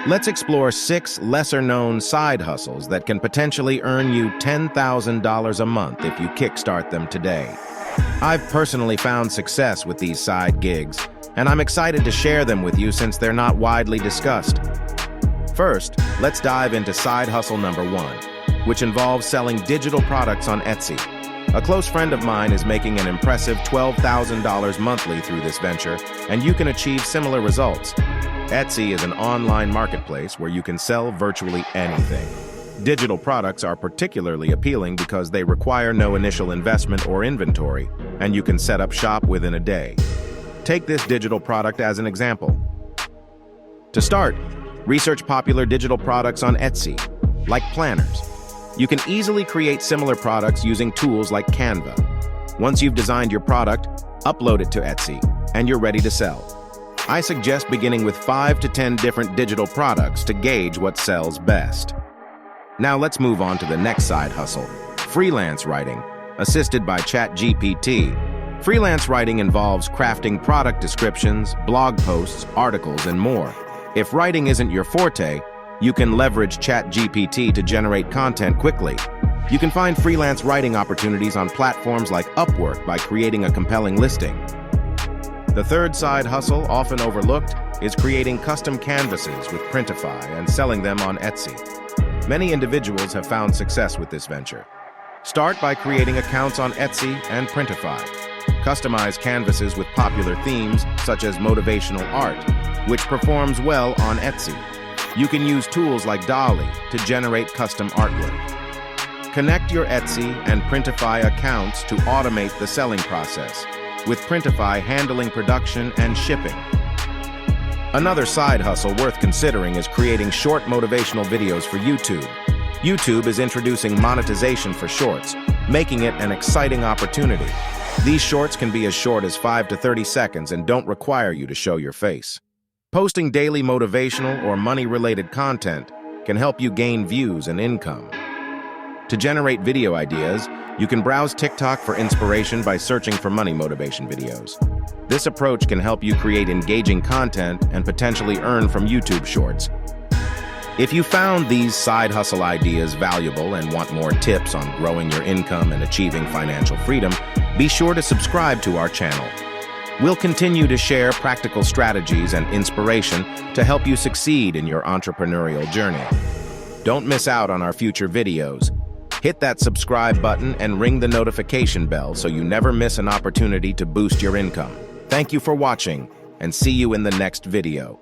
Let's explore 6 lesser-known side hustles that can potentially earn you $10,000 a month if you kickstart them today. I've personally found success with these side gigs, and I'm excited to share them with you since they're not widely discussed. First, let's dive into side hustle number 1, which involves selling digital products on Etsy. A close friend of mine is making an impressive $12,000 monthly through this venture, and you can achieve similar results. Etsy is an online marketplace where you can sell virtually anything. Digital products are particularly appealing because they require no initial investment or inventory, and you can set up shop within a day. Take this digital product as an example. To start, research popular digital products on Etsy, like planners. You can easily create similar products using tools like Canva. Once you've designed your product, upload it to Etsy, and you're ready to sell. I suggest beginning with 5 to 10 different digital products to gauge what sells best. Now let's move on to the next side hustle, freelance writing, assisted by ChatGPT. Freelance writing involves crafting product descriptions, blog posts, articles, and more. If writing isn't your forte, you can leverage ChatGPT to generate content quickly. You can find freelance writing opportunities on platforms like Upwork by creating a compelling listing. The third side hustle, often overlooked, is creating custom canvases with Printify and selling them on Etsy. Many individuals have found success with this venture. Start by creating accounts on Etsy and Printify. Customize canvases with popular themes, such as motivational art, which performs well on Etsy. You can use tools like Dolly to generate custom artwork. Connect your Etsy and Printify accounts to automate the selling process, with Printify handling production and shipping. Another side hustle worth considering is creating short motivational videos for YouTube. YouTube is introducing monetization for shorts, making it an exciting opportunity. These shorts can be as short as 5 to 30 seconds and don't require you to show your face. Posting daily motivational or money-related content can help you gain views and income. To generate video ideas, you can browse TikTok for inspiration by searching for money motivation videos. This approach can help you create engaging content and potentially earn from YouTube Shorts. If you found these side hustle ideas valuable and want more tips on growing your income and achieving financial freedom, be sure to subscribe to our channel. We'll continue to share practical strategies and inspiration to help you succeed in your entrepreneurial journey. Don't miss out on our future videos. Hit that subscribe button and ring the notification bell so you never miss an opportunity to boost your income. Thank you for watching, and see you in the next video.